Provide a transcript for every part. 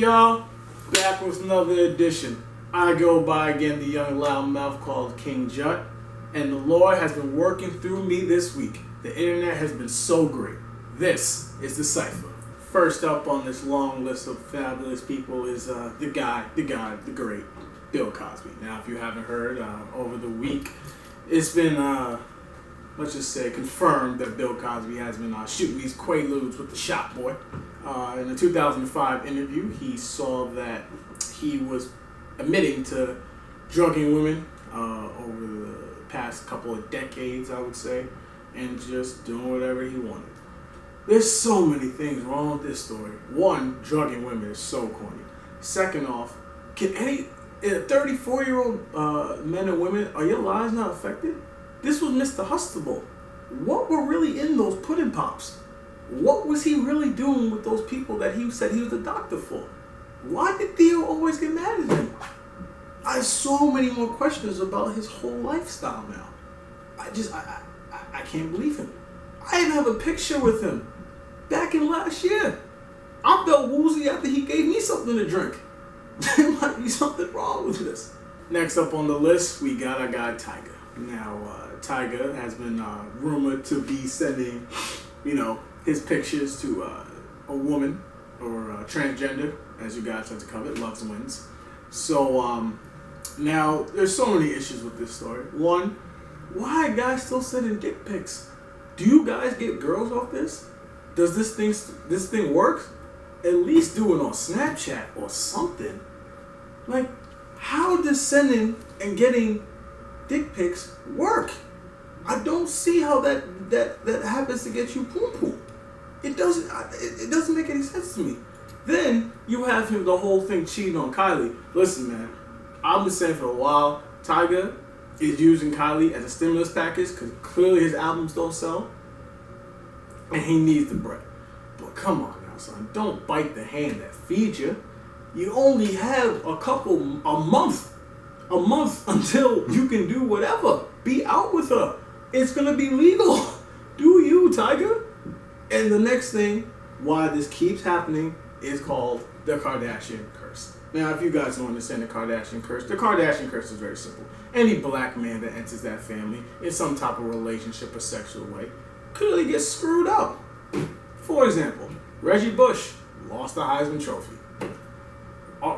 y'all? Back with another edition. I go by again the young loudmouth called King Jut, and the Lord has been working through me this week. The internet has been so great. This is DeCypher. First up on this long list of fabulous people is the great Bill Cosbey. Now, if you haven't heard, over the week, it's been, let's just say, confirmed that Bill Cosby has been shooting these quaaludes with the Shot Boy. In a 2005 interview, he saw that he was admitting to drugging women over the past couple of decades, I would say, and just doing whatever he wanted. There's so many things wrong with this story. One, drugging women is so corny. Second off, can 34-year-old men and women, are your lives not affected? This was Mr. Hustable. What were really in those pudding pops? What was he really doing with those people that he said he was a doctor for? Why did Theo always get mad at him? I have so many more questions about his whole lifestyle now. I can't believe him. I even have a picture with him back in last year. I felt woozy after he gave me something to drink. There might be something wrong with this. Next up on the list, we got our guy Tyga. Now, Tyga has been rumored to be sending, his pictures to a woman or transgender, as you guys like to cover it, loves wins. So, now, there's so many issues with this story. One, why are guys still sending dick pics? Do you guys get girls off this? Does this thing work? At least do it on Snapchat or something. Like, how does sending and getting dick pics work? I don't see how that happens to get you poom poom. It doesn't make any sense to me. Then you have him the whole thing cheating on Kylie. Listen, man, I've been saying for a while, Tyga is using Kylie as a stimulus package because clearly his albums don't sell, and he needs the bread. But come on now, son, don't bite the hand that feeds you. You only have a month until you can do whatever. Be out with her. It's gonna be legal. Do you, Tyga? And the next thing, why this keeps happening, is called the Kardashian curse. Now, if you guys don't understand the Kardashian curse is very simple. Any black man that enters that family in some type of relationship or sexual way clearly gets screwed up. For example, Reggie Bush lost the Heisman Trophy.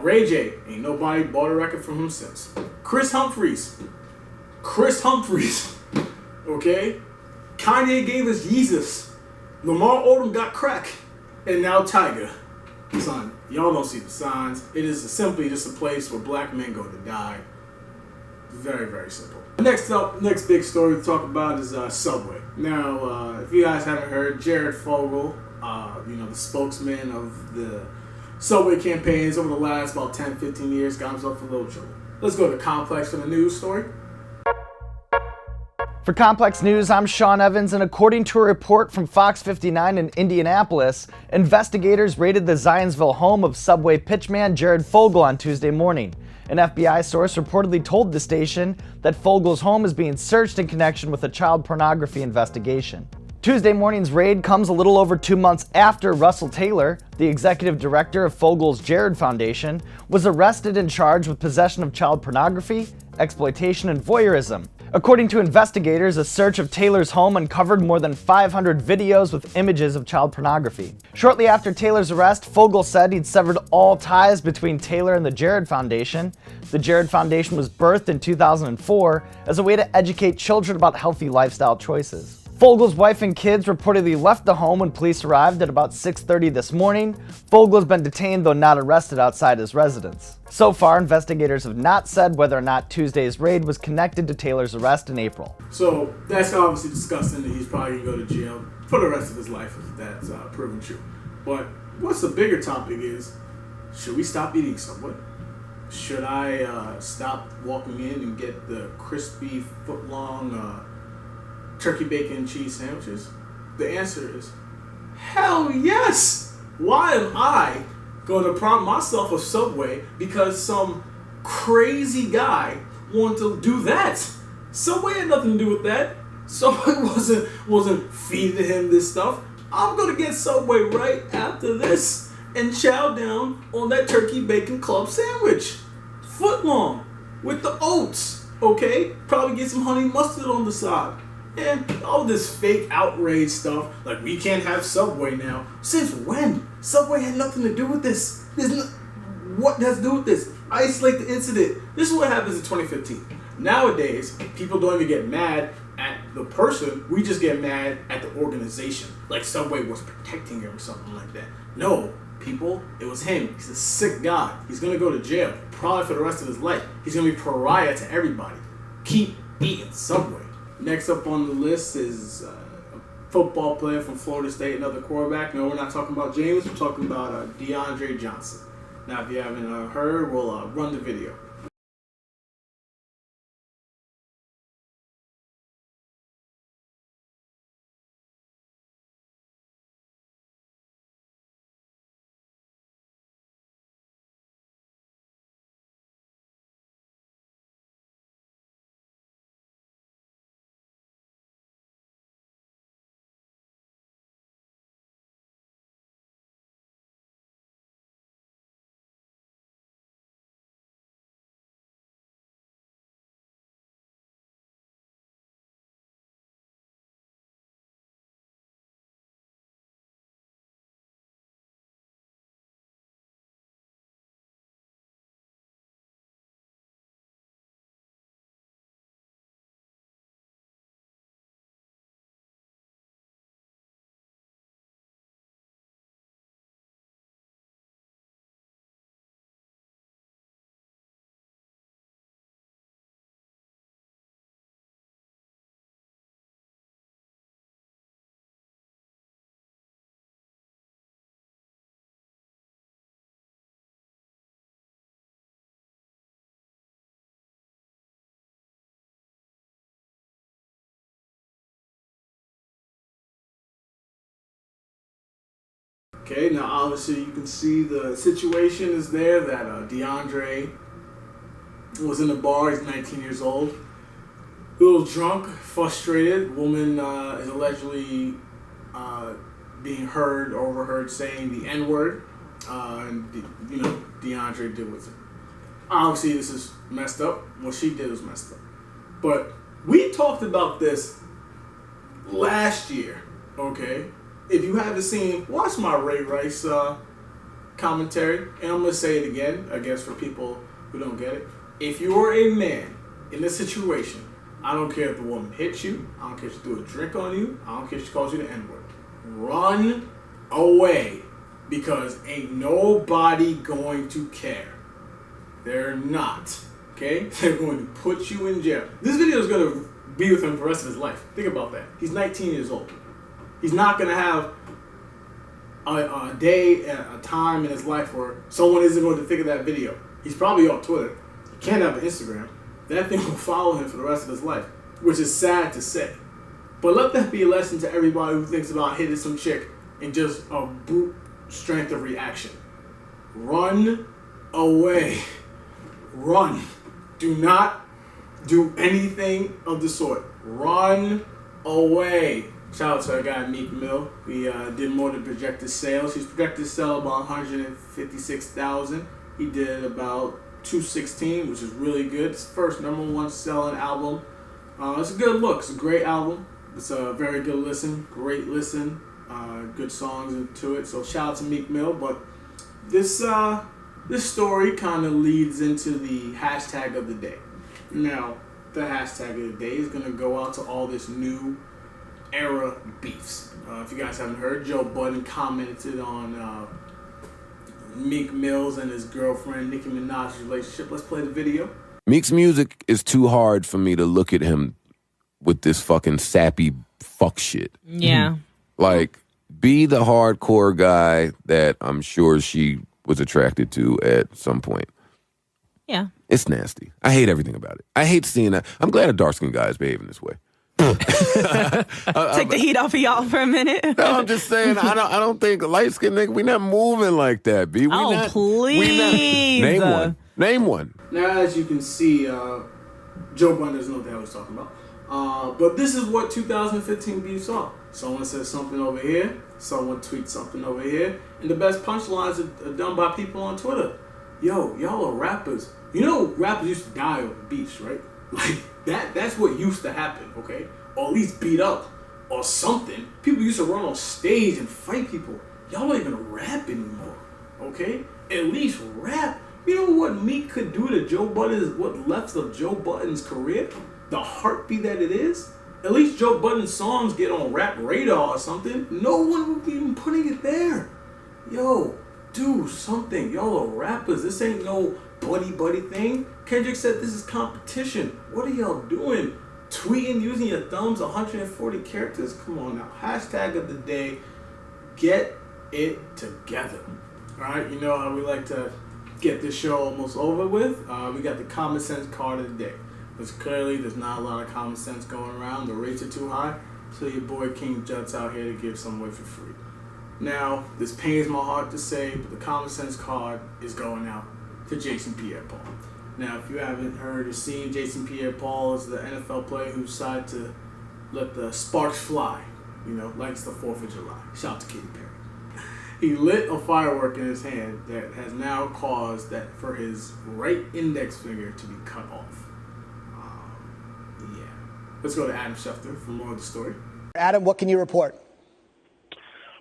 Ray J, ain't nobody bought a record from him since. Chris Humphries, okay? Kanye gave us Yeezus. Lamar Odom got crack. And now Tyga. Son, y'all don't see the signs. It is simply just a place where black men go to die. Very, very simple. Next big story to talk about is Subway. Now, if you guys haven't heard, Jared Fogle, the spokesman of the Subway campaigns over the last about 10, 15 years, got himself in a little trouble. Let's go to Complex for the news story. For Complex News, I'm Sean Evans, and according to a report from Fox 59 in Indianapolis, investigators raided the Zionsville home of Subway pitchman Jared Fogle on Tuesday morning. An FBI source reportedly told the station that Fogle's home is being searched in connection with a child pornography investigation. Tuesday morning's raid comes a little over 2 months after Russell Taylor, the executive director of Fogle's Jared Foundation, was arrested and charged with possession of child pornography, exploitation, and voyeurism. According to investigators, a search of Taylor's home uncovered more than 500 videos with images of child pornography. Shortly after Taylor's arrest, Fogle said he'd severed all ties between Taylor and the Jared Foundation. The Jared Foundation was birthed in 2004 as a way to educate children about healthy lifestyle choices. Fogle's wife and kids reportedly left the home when police arrived at about 6:30 this morning. Fogle has been detained, though not arrested, outside his residence. So far, investigators have not said whether or not Tuesday's raid was connected to Taylor's arrest in April. So that's obviously disgusting that he's probably going to go to jail for the rest of his life if that's proven true. But what's the bigger topic is, should we stop eating Subway? Should I stop walking in and get the crispy, foot-long turkey bacon cheese sandwiches? The answer is hell yes. Why am I going to prompt myself a Subway because some crazy guy wanted to do that? Subway had nothing to do with that. Subway wasn't feeding him this stuff. I'm gonna get Subway right after this. and chow down on that turkey bacon club sandwich. Foot long. With the oats. Okay? Probably get some honey mustard on the side. And all this fake outrage stuff. Like, we can't have Subway now. Since when? Subway had nothing to do with this. What does to do with this? Isolate the incident. This is what happens in 2015. Nowadays, people don't even get mad at the person. We just get mad at the organization. Like Subway was protecting him or something like that. No, people, it was him. He's a sick guy. He's going to go to jail probably for the rest of his life. He's going to be pariah to everybody. Keep eating Subway. Next up on the list is a football player from Florida State, another quarterback. No, we're not talking about James. We're talking about DeAndre Johnson. Now, if you haven't heard, we'll run the video. Okay, now obviously you can see the situation is there that DeAndre was in a bar. He's 19 years old. A little drunk, frustrated. Woman is allegedly being overheard saying the N-word. And, DeAndre did with it. Obviously this is messed up. What she did was messed up. But we talked about this last year, okay? If you haven't seen, watch my Ray Rice commentary, and I'm going to say it again, I guess for people who don't get it. If you're a man in this situation, I don't care if the woman hits you, I don't care if she threw a drink on you, I don't care if she calls you the N-word. Run away, because ain't nobody going to care. They're not, okay? They're going to put you in jail. This video is going to be with him for the rest of his life. Think about that. He's 19 years old. He's not going to have a day, a time in his life where someone isn't going to think of that video. He's probably on Twitter. He can't have an Instagram. That thing will follow him for the rest of his life, which is sad to say. But let that be a lesson to everybody who thinks about hitting some chick in just a brute strength of reaction. Run away. Run. Do not do anything of the sort. Run away. Shout out to our guy Meek Mill. He did more than projected sales. He's projected to sell about 156,000. He did about 216, which is really good. It's the first #1 selling album. It's a good look. It's a great album. It's a very good listen. Great listen. Good songs into it. So shout out to Meek Mill. But this story kind of leads into the hashtag of the day. Now, the hashtag of the day is going to go out to all this new era beefs. If you guys haven't heard, Joe Budden commented on Meek Mill's and his girlfriend Nicki Minaj's relationship. Let's play the video. Meek's music is too hard for me to look at him with this fucking sappy fuck shit. Yeah. Like, be the hardcore guy that I'm sure she was attracted to at some point. Yeah. It's nasty. I hate everything about it. I hate seeing that. I'm glad a dark-skinned guy is behaving this way. Take the heat off of y'all for a minute. No, I'm just saying, I don't think light-skinned nigga, we not moving like that, B. Please. Name one. Name one. Now, as you can see, Joe Budden doesn't know what the hell he's talking about. But this is what 2015 beefs are. Someone says something over here, someone tweets something over here, and the best punchlines are done by people on Twitter. Yo, y'all are rappers. You know rappers used to die over beefs, right? Like, that's what used to happen, okay? Or at least beat up or something. People used to run on stage and fight people. Y'all don't even rap anymore, okay? At least rap. You know what Meek could do to Joe Budden's, what left of Joe Budden's career? The heartbeat that it is? At least Joe Budden's songs get on Rap Radar or something. No one would be even putting it there. Yo, do something. Y'all are rappers. This ain't no buddy thing. Kendrick said this is competition. What are y'all doing? Tweeting using your thumbs, 140 characters? Come on now. Hashtag of the day, get it together. Alright, you know how we like to get this show almost over with? We got the common sense card of the day. Because clearly there's not a lot of common sense going around. The rates are too high. So your boy King Jut's out here to give some away for free. Now, this pains my heart to say, but the common sense card is going out to Jason Pierre-Paul. Now, if you haven't heard or seen, Jason Pierre-Paul is the NFL player who decided to let the sparks fly. You know, like it's the 4th of July. Shout out to Katy Perry. He lit a firework in his hand that has now caused that for his right index finger to be cut off. Let's go to Adam Schefter for more of the story. Adam, what can you report?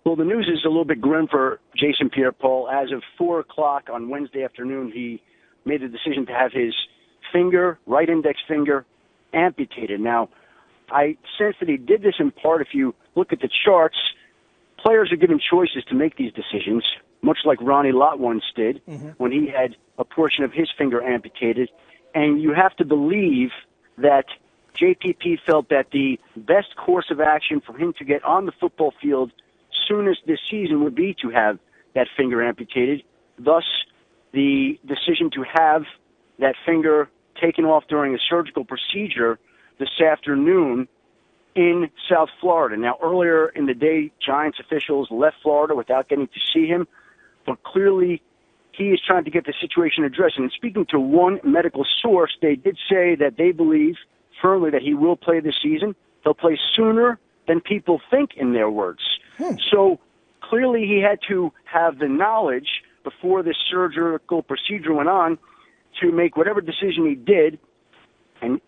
Well, the news is a little bit grim for Jason Pierre-Paul. As of 4 o'clock on Wednesday afternoon, he made the decision to have his finger, right index finger, amputated. Now, I sense that he did this in part. If you look at the charts, players are given choices to make these decisions, much like Ronnie Lott once did when he had a portion of his finger amputated. And you have to believe that JPP felt that the best course of action for him to get on the football field soonest this season would be to have that finger amputated. Thus, the decision to have that finger taken off during a surgical procedure this afternoon in South Florida. Now, earlier in the day, Giants officials left Florida without getting to see him, but clearly he is trying to get the situation addressed. And speaking to one medical source, they did say that they believe firmly that he will play this season. He'll play sooner than people think, in their words. So clearly he had to have the knowledge before this surgical procedure went on to make whatever decision he did, and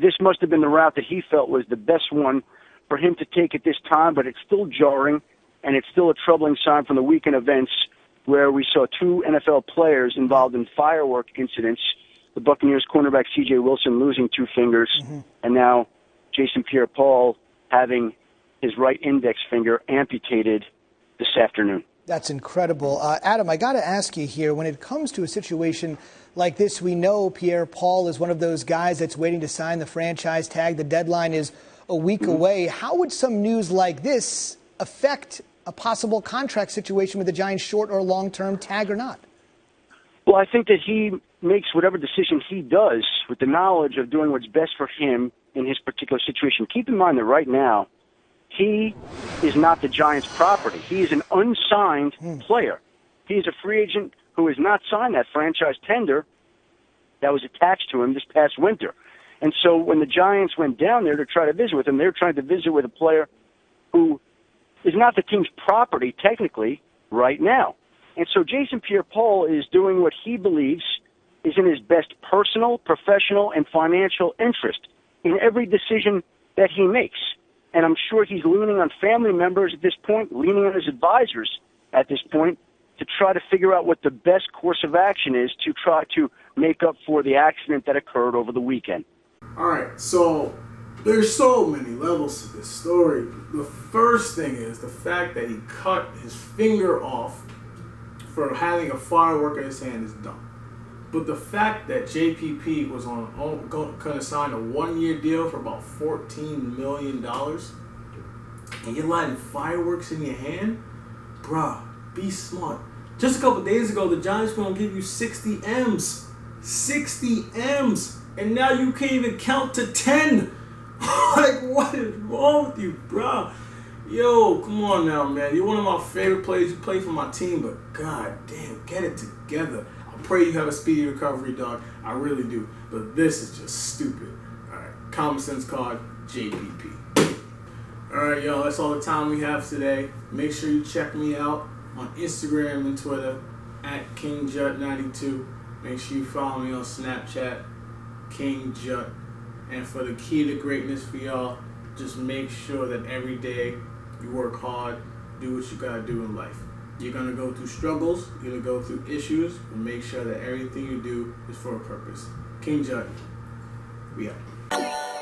this must have been the route that he felt was the best one for him to take at this time, but it's still jarring, and it's still a troubling sign from the weekend events where we saw 2 NFL players involved in firework incidents. The Buccaneers cornerback C.J. Wilson losing 2 fingers, and now Jason Pierre-Paul having his right index finger amputated this afternoon. That's incredible. Adam, I got to ask you here, when it comes to a situation like this, we know Pierre-Paul is one of those guys that's waiting to sign the franchise tag. The deadline is a week away. How would some news like this affect a possible contract situation with the Giants, short or long-term, tag or not? Well, I think that he makes whatever decision he does with the knowledge of doing what's best for him in his particular situation. Keep in mind that right now, he is not the Giants' property. He is an unsigned player. He is a free agent who has not signed that franchise tender that was attached to him this past winter. And so when the Giants went down there to try to visit with him, they were trying to visit with a player who is not the team's property technically right now. And so Jason Pierre-Paul is doing what he believes is in his best personal, professional, and financial interest in every decision that he makes. And I'm sure he's leaning on family members at this point, leaning on his advisors at this point, to try to figure out what the best course of action is to try to make up for the accident that occurred over the weekend. All right, so there's so many levels to this story. The first thing is the fact that he cut his finger off for having a firework in his hand is dumb. But the fact that JPP was going to sign a 1-year deal for about $14 million, and you're lighting fireworks in your hand, bruh, be smart. Just a couple days ago, the Giants were going to give you 60 M's. 60 M's. And now you can't even count to 10. Like, what is wrong with you, bruh? Yo, come on now, man. You're one of my favorite players. You play for my team, but god damn, get it together. I pray you have a speedy recovery, dog. I really do. But this is just stupid. All right, common sense card. JPP. Alright, y'all, that's all the time we have today. Make sure you check me out on Instagram and Twitter at KingJut92. Make sure you follow me on Snapchat, KingJut. And for the key to greatness for y'all, just make sure that every day you work hard, do what you gotta do in life. You're gonna go through struggles, you're gonna go through issues, but make sure that everything you do is for a purpose. King Jut, we out.